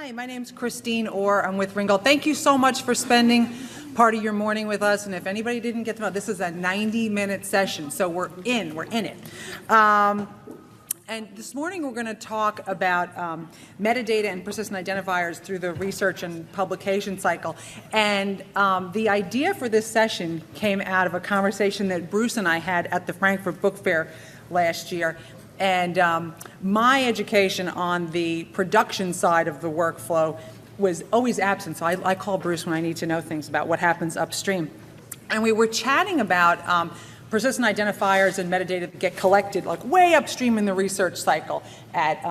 Hi, my name's Christine Orr. I'm with Ringgold. Thank you so much for spending part of your morning with us. And if anybody didn't get to know, this is a 90-minute session, so we're in it. And this morning we're going to talk about metadata and persistent identifiers through the research and publication cycle. And the idea for this session came out of a conversation that Bruce and I had at the Frankfurt Book Fair last year. And my education on the production side of the workflow was always absent. So I call Bruce when I need to know things about what happens upstream. And we were chatting about persistent identifiers and metadata that get collected like way upstream in the research cycle at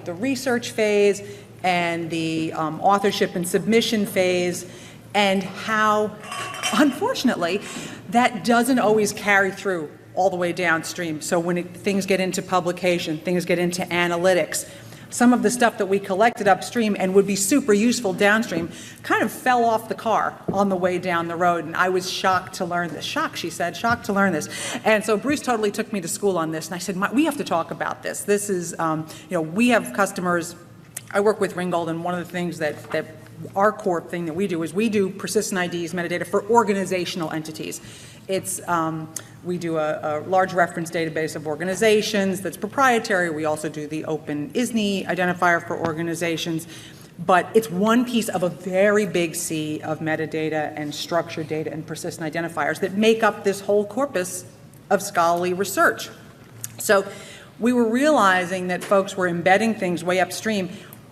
the research phase and the authorship and submission phase, and how, unfortunately, that doesn't always carry through all the way downstream. So when things get into publication, things get into analytics, some of the stuff that we collected upstream and would be super useful downstream kind of fell off the car on the way down the road. And I was shocked to learn this. Shocked, she said, shocked to learn this. And so Bruce totally took me to school on this. And I said, we have to talk about this. This is, we have customers. I work with Ringgold, and one of the things that our core thing that we do is we do persistent IDs, metadata for organizational entities. It's we do a large reference database of organizations that's proprietary. We also do the open ISNI identifier for organizations. But it's one piece of a very big sea of metadata and structured data and persistent identifiers that make up this whole corpus of scholarly research. So we were realizing that folks were embedding things way upstream,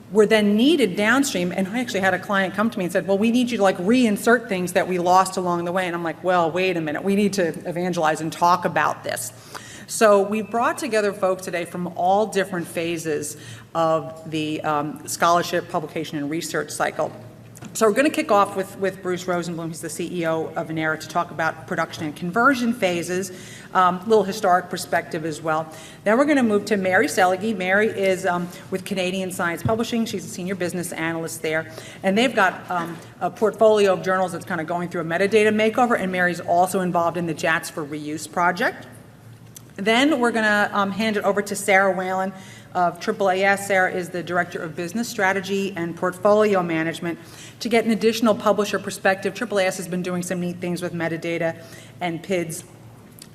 were then needed downstream. And I actually had a client come to me and said, well, we need you to reinsert things that we lost along the way. And I'm like, well, wait a minute, we need to evangelize and talk about this. So we brought together folks today from all different phases of the scholarship, publication, and research cycle. So we're going to kick off with Bruce Rosenblum. He's the CEO of Venera, to talk about production and conversion phases, little historic perspective as well. Then we're going to move to Mary Seliggy. Mary is with Canadian Science Publishing. She's a senior business analyst there. And they've got a portfolio of journals that's kind of going through a metadata makeover, and Mary's also involved in the JATS for Reuse project. Then we're going to hand it over to Sarah Whalen of AAAS. Sarah is the Director of Business Strategy and Portfolio Management, to get an additional publisher perspective. AAAS has been doing some neat things with metadata and PIDs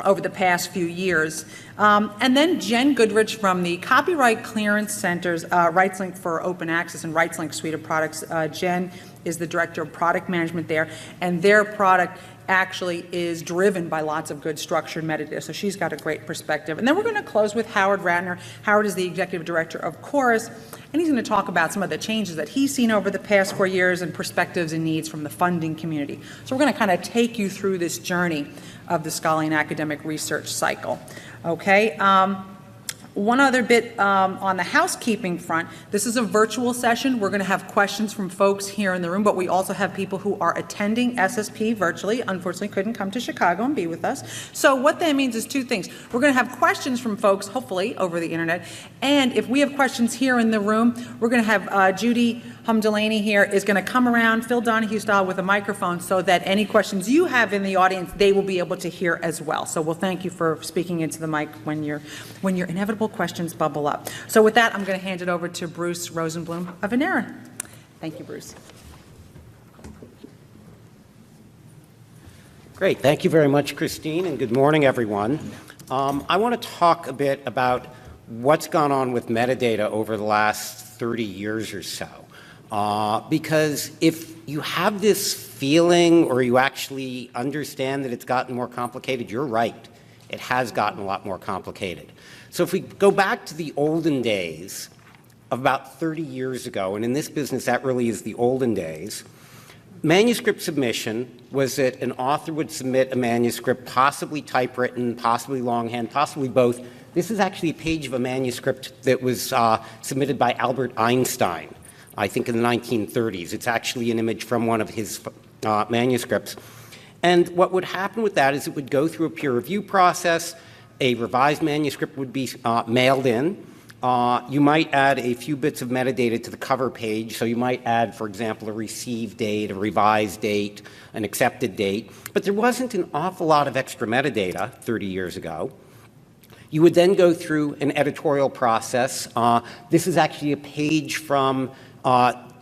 over the past few years. And then Jen Goodrich from the Copyright Clearance Center's RightsLink for Open Access and RightsLink suite of products. Jen is the Director of Product Management there, and their product actually is driven by lots of good structured metadata, so she's got a great perspective. And then we're going to close with Howard Ratner. Howard is the Executive Director of Chorus, and he's going to talk about some of the changes that he's seen over the past 4 years and perspectives and needs from the funding community. So we're going to kind of take you through this journey of the scholarly and academic research cycle. Okay. One other bit on the housekeeping front. This is a virtual session. We're going to have questions from folks here in the room, but we also have people who are attending SSP virtually. Unfortunately, couldn't come to Chicago and be with us. So what that means is two things. We're going to have questions from folks, hopefully, over the internet. And if we have questions here in the room, we're going to have Judy Humdelaney here is going to come around, Phil Donahue style, with a microphone, so that any questions you have in the audience, they will be able to hear as well. So we'll thank you for speaking into the mic when your inevitable questions bubble up. So with that, I'm going to hand it over to Bruce Rosenblum of Venera. Thank you, Bruce. Great. Thank you very much, Christine, and good morning, everyone. I want to talk a bit about what's gone on with metadata over the last 30 years or so. Because if you have this feeling, or you actually understand that it's gotten more complicated, you're right. It has gotten a lot more complicated. So if we go back to the olden days, of about 30 years ago, and in this business that really is the olden days, manuscript submission was that an author would submit a manuscript, possibly typewritten, possibly longhand, possibly both. This is actually a page of a manuscript that was submitted by Albert Einstein, I think in the 1930s. It's actually an image from one of his manuscripts. And what would happen with that is it would go through a peer review process. A revised manuscript would be mailed in. You might add a few bits of metadata to the cover page. So you might add, for example, a received date, a revised date, an accepted date. But there wasn't an awful lot of extra metadata 30 years ago. You would then go through an editorial process. This is actually a page from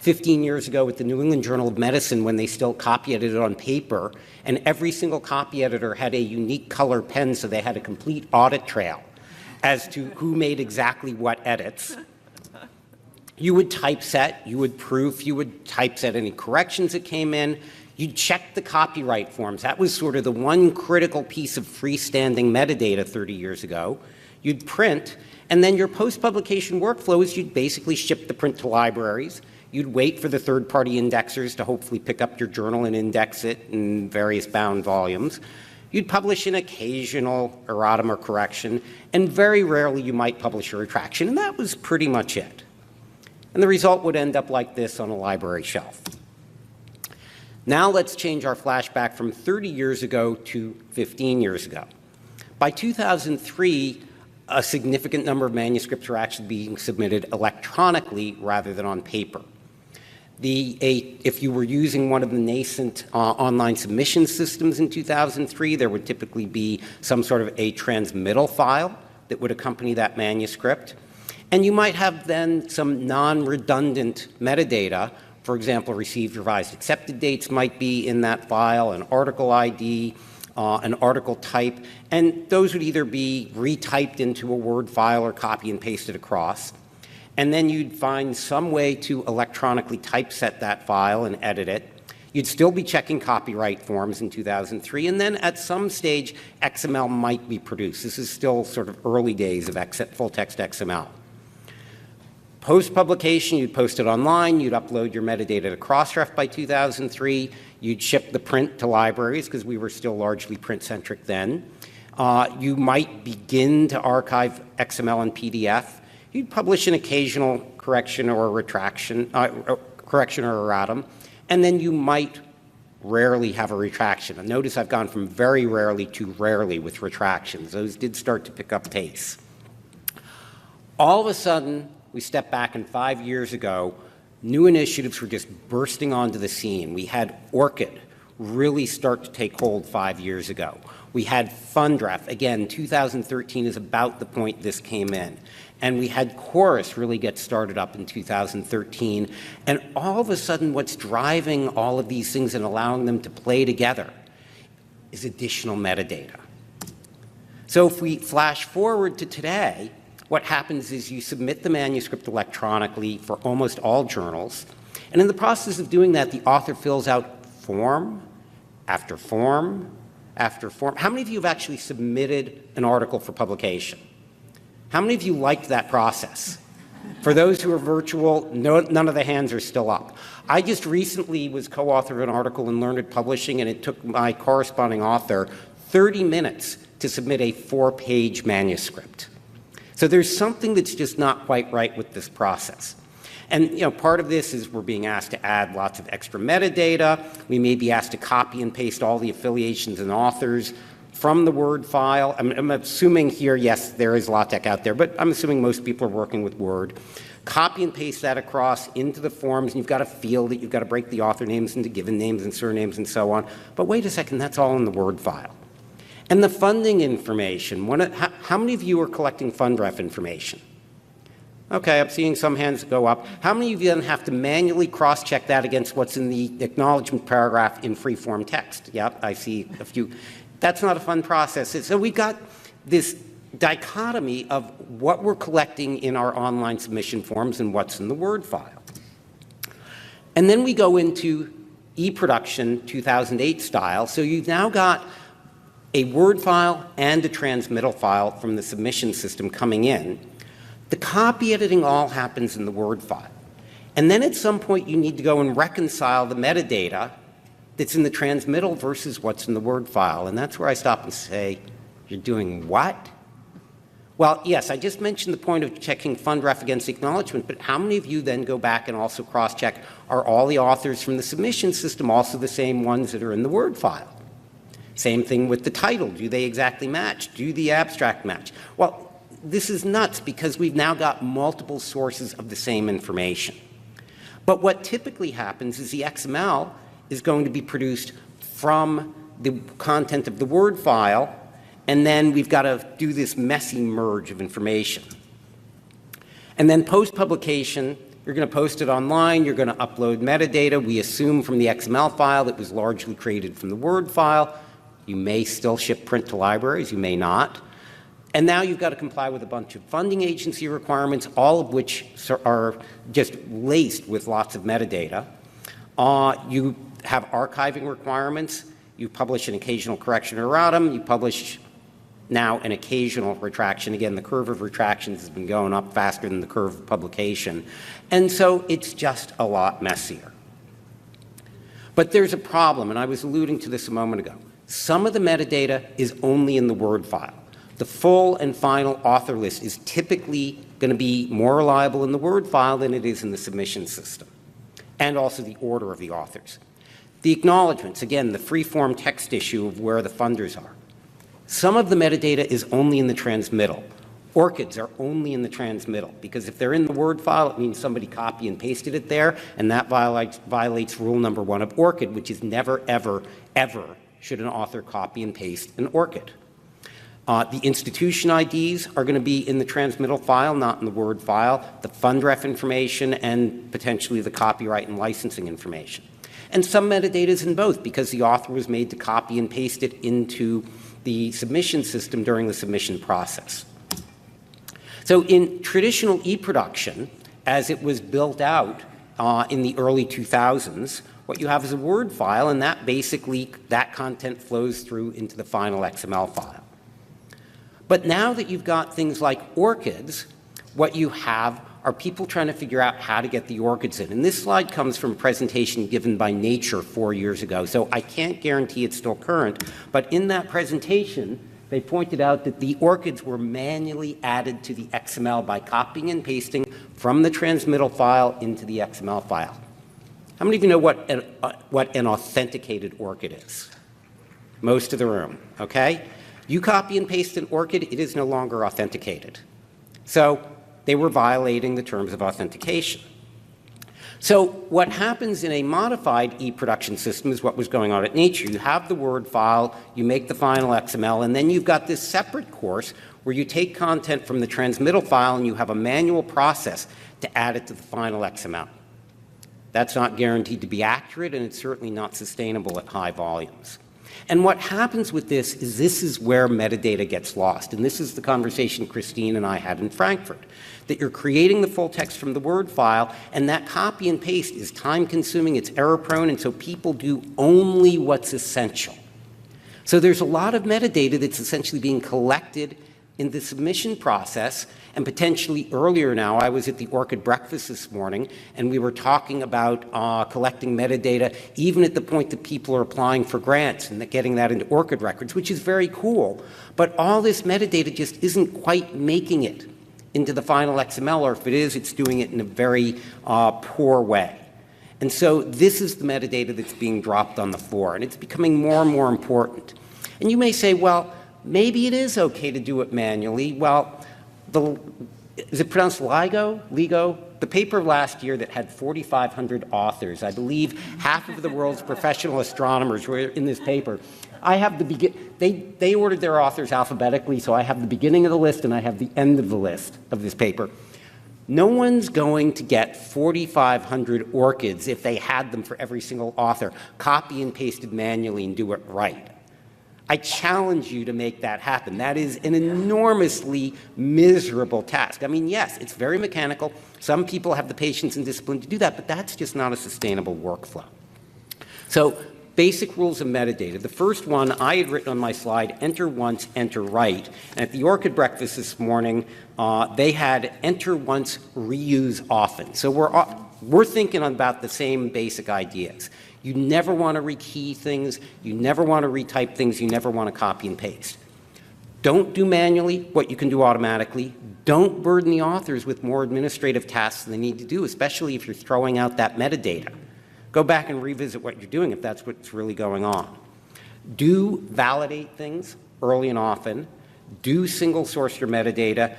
15 years ago with the New England Journal of Medicine when they still copy edited on paper, and every single copy editor had a unique color pen, so they had a complete audit trail as to who made exactly what edits. You would typeset, you would proof, you would typeset any corrections that came in, you'd check the copyright forms. That was sort of the one critical piece of freestanding metadata 30 years ago. You'd print, and then your post-publication workflow is you'd basically ship the print to libraries. You'd wait for the third-party indexers to hopefully pick up your journal and index it in various bound volumes. You'd publish an occasional erratum or correction, and very rarely you might publish a retraction, and that was pretty much it. And the result would end up like this on a library shelf. Now let's change our flashback from 30 years ago to 15 years ago. By 2003, a significant number of manuscripts were actually being submitted electronically rather than on paper. If you were using one of the nascent online submission systems in 2003, there would typically be some sort of a transmittal file that would accompany that manuscript. And you might have then some non-redundant metadata. For example, received, revised, accepted dates might be in that file, an article ID, an article type, and those would either be retyped into a Word file or copy and pasted across. And then you'd find some way to electronically typeset that file and edit it. You'd still be checking copyright forms in 2003, and then at some stage, XML might be produced. This is still sort of early days of full-text XML. Post-publication, you'd post it online, you'd upload your metadata to Crossref by 2003, you'd ship the print to libraries because we were still largely print-centric then. You might begin to archive XML and PDF. You'd publish an occasional correction or a retraction, correction or erratum, and then you might rarely have a retraction. And notice I've gone from very rarely to rarely with retractions. Those did start to pick up pace. All of a sudden, we step back, and 5 years ago, new initiatives were just bursting onto the scene. We had ORCID really start to take hold 5 years ago. We had FundRef. Again, 2013 is about the point this came in. And we had Chorus really get started up in 2013. And all of a sudden, what's driving all of these things and allowing them to play together is additional metadata. So if we flash forward to today, what happens is you submit the manuscript electronically for almost all journals. And in the process of doing that, the author fills out form after form after form. How many of you have actually submitted an article for publication? How many of you liked that process? For those who are virtual, none of the hands are still up. I just recently was co-author of an article in Learned Publishing, and it took my corresponding author 30 minutes to submit a 4-page manuscript. So there's something that's just not quite right with this process. And part of this is we're being asked to add lots of extra metadata. We may be asked to copy and paste all the affiliations and authors from the Word file. I'm assuming here, yes, there is LaTeX out there, but I'm assuming most people are working with Word. Copy and paste that across into the forms, and you've got a field that you've got to break the author names into given names and surnames and so on. But wait a second, that's all in the Word file. And the funding information, how many of you are collecting FundRef information? Okay, I'm seeing some hands go up. How many of you then have to manually cross-check that against what's in the acknowledgement paragraph in free-form text? Yep, I see a few. That's not a fun process. So we've got this dichotomy of what we're collecting in our online submission forms and what's in the Word file. And then we go into eProduction 2008 style. So you've now got a Word file and a transmittal file from the submission system coming in. The copy editing all happens in the Word file. And then at some point you need to go and reconcile the metadata that's in the transmittal versus what's in the Word file. And that's where I stop and say, you're doing what? Well, yes, I just mentioned the point of checking FundRef against acknowledgement, but how many of you then go back and also cross-check, are all the authors from the submission system also the same ones that are in the Word file? Same thing with the title. Do they exactly match? Do the abstract match? Well, this is nuts because we've now got multiple sources of the same information. But what typically happens is the XML is going to be produced from the content of the Word file, and then we've got to do this messy merge of information. And then post-publication, You're going to post it online. You're going to upload metadata. We assume from the XML file that was largely created from the Word file. You may still ship print to libraries. You may not. And now you've got to comply with a bunch of funding agency requirements, all of which are just laced with lots of metadata. You have archiving requirements. You publish an occasional correction or erratum. You publish now an occasional retraction. Again, the curve of retractions has been going up faster than the curve of publication. And so it's just a lot messier. But there's a problem, and I was alluding to this a moment ago. Some of the metadata is only in the Word file. The full and final author list is typically going to be more reliable in the Word file than it is in the submission system, and also the order of the authors. The acknowledgments, again, the free-form text issue of where the funders are. Some of the metadata is only in the transmittal. ORCIDs are only in the transmittal, because if they're in the Word file, it means somebody copy and pasted it there, and that violates rule number 1 of ORCID, which is never, ever, ever should an author copy and paste an ORCID. The institution IDs are going to be in the transmittal file, not in the Word file, the fundref information, and potentially the copyright and licensing information. And some metadata is in both, because the author was made to copy and paste it into the submission system during the submission process. So in traditional eProduction, as it was built out in the early 2000s, what you have is a Word file, and that basically, that content flows through into the final XML file. But now that you've got things like ORCIDs, what you have are people trying to figure out how to get the ORCIDs in. And this slide comes from a presentation given by Nature 4 years ago, so I can't guarantee it's still current. But in that presentation, they pointed out that the ORCIDs were manually added to the XML by copying and pasting from the transmittal file into the XML file. How many of you know what an authenticated ORCID is? Most of the room, okay? You copy and paste an ORCID, it is no longer authenticated. So they were violating the terms of authentication. So what happens in a modified eProduction system is what was going on at Nature. You have the Word file, you make the final XML, and then you've got this separate course where you take content from the transmittal file and you have a manual process to add it to the final XML. That's not guaranteed to be accurate, and it's certainly not sustainable at high volumes. And what happens with this is where metadata gets lost. And this is the conversation Christine and I had in Frankfurt, that you're creating the full text from the Word file, and that copy and paste is time-consuming, it's error-prone, and so people do only what's essential. So there's a lot of metadata that's essentially being collected in the submission process. And potentially earlier now, I was at the ORCID breakfast this morning, and we were talking about collecting metadata even at the point that people are applying for grants and getting that into ORCID records, which is very cool. But all this metadata just isn't quite making it into the final XML, or if it is, it's doing it in a very poor way. And so this is the metadata that's being dropped on the floor, and it's becoming more and more important. And you may say, well, maybe it is okay to do it manually. Well, is it pronounced LIGO? LIGO? The paper last year that had 4,500 authors, I believe half of the world's professional astronomers were in this paper. I have the they ordered their authors alphabetically, so I have the beginning of the list and I have the end of the list of this paper. No one's going to get 4,500 ORCIDs if they had them for every single author, copy and pasted manually and do it right. I challenge you to make that happen. That is an enormously miserable task. I mean, yes, it's very mechanical. Some people have the patience and discipline to do that, but that's just not a sustainable workflow. So basic rules of metadata. The first one I had written on my slide, enter once, enter right. And at the ORCID breakfast this morning, they had enter once, reuse often. So we're thinking about the same basic ideas. You never want to rekey things. You never want to retype things. You never want to copy and paste. Don't do manually what you can do automatically. Don't burden the authors with more administrative tasks than they need to do, especially if you're throwing out that metadata. Go back and revisit what you're doing if that's what's really going on. Do validate things early and often. Do single source your metadata.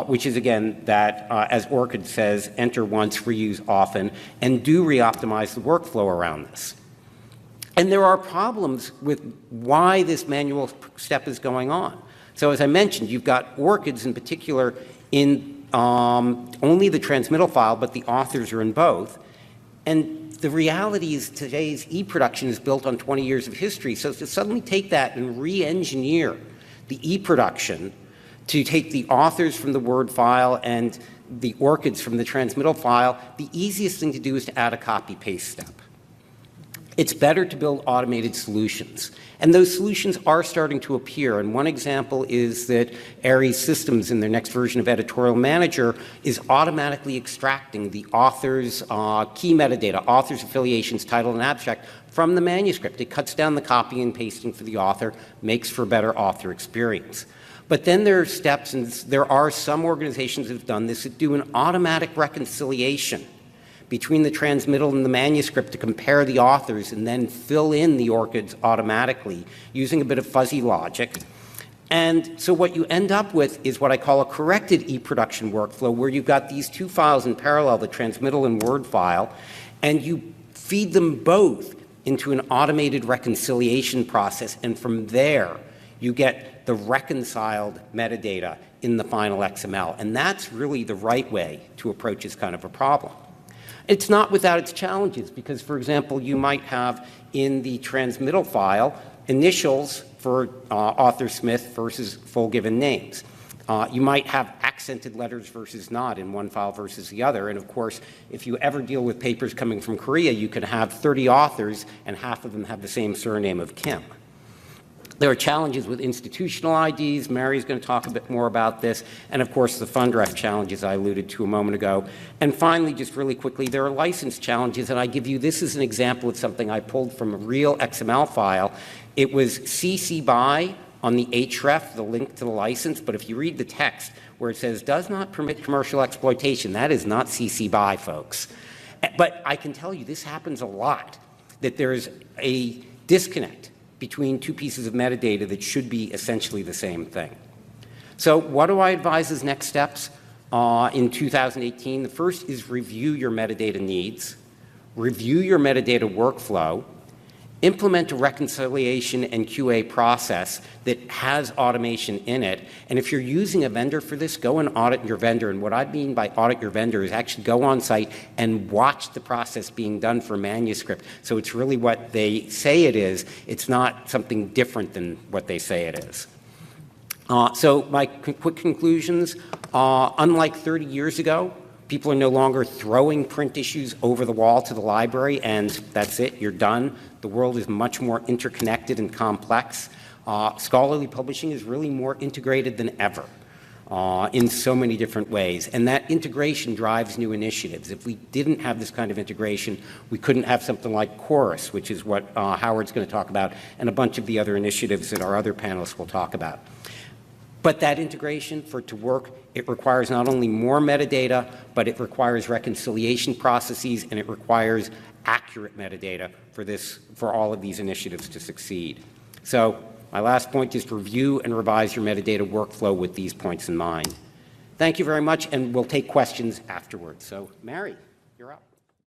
Which is, again, that, as ORCID says, enter once, reuse often, and do re-optimize the workflow around this. And there are problems with why this manual step is going on. So as I mentioned, you've got ORCIDs in particular in only the transmittal file, but the authors are in both. And the reality is today's eProduction is built on 20 years of history. So to suddenly take that and re-engineer the eProduction to take the authors from the Word file and the ORCIDs from the transmittal file, the easiest thing to do is to add a copy-paste step. It's better to build automated solutions. And those solutions are starting to appear. And one example is that Aries Systems, in their next version of Editorial Manager, is automatically extracting the author's key metadata, author's affiliations, title, and abstract from the manuscript. It cuts down the copying and pasting for the author, makes for a better author experience. But then there are steps, and there are some organizations that have done this, that do an automatic reconciliation between the transmittal and the manuscript to compare the authors and then fill in the ORCIDs automatically using a bit of fuzzy logic. And so what you end up with is what I call a corrected eProduction workflow, where you've got these two files in parallel, the transmittal and Word file, and you feed them both into an automated reconciliation process, and from there you get the reconciled metadata in the final XML. And that's really the right way to approach this kind of a problem. It's not without its challenges because, for example, you might have in the transmittal file initials for author Smith versus full given names. You might have accented letters versus not in one file versus the other. And of course, if you ever deal with papers coming from Korea, you could have 30 authors and half of them have the same surname of Kim. There are challenges with institutional IDs. Mary's going to talk a bit more about this. And of course, the FundRef challenges I alluded to a moment ago. And finally, just really quickly, there are license challenges. And I give you this as an example of something I pulled from a real XML file. It was CC BY on the href, the link to the license. But if you read the text where it says does not permit commercial exploitation, that is not CC BY, folks. But I can tell you this happens a lot, that there is a disconnect between two pieces of metadata that should be essentially the same thing. So what do I advise as next steps in 2018? The first is review your metadata needs, review your metadata workflow, implement a reconciliation and QA process that has automation in it. And if you're using a vendor for this, go and audit your vendor. And what I mean by audit your vendor is actually go on site and watch the process being done for manuscript. So it's really what they say it is. It's not something different than what they say it is. So my quick conclusions, unlike 30 years ago, people are no longer throwing print issues over the wall to the library and that's it, you're done. The world is much more interconnected and complex. Scholarly publishing is really more integrated than ever in so many different ways. And that integration drives new initiatives. If we didn't have this kind of integration, we couldn't have something like Chorus, which is what Howard's going to talk about, and a bunch of the other initiatives that our other panelists will talk about. But that integration, for it to work, it requires not only more metadata, but it requires reconciliation processes, and it requires accurate metadata for all of these initiatives to succeed. So my last point is to review and revise your metadata workflow with these points in mind. Thank you very much, and we'll take questions afterwards. So Mary, you're up.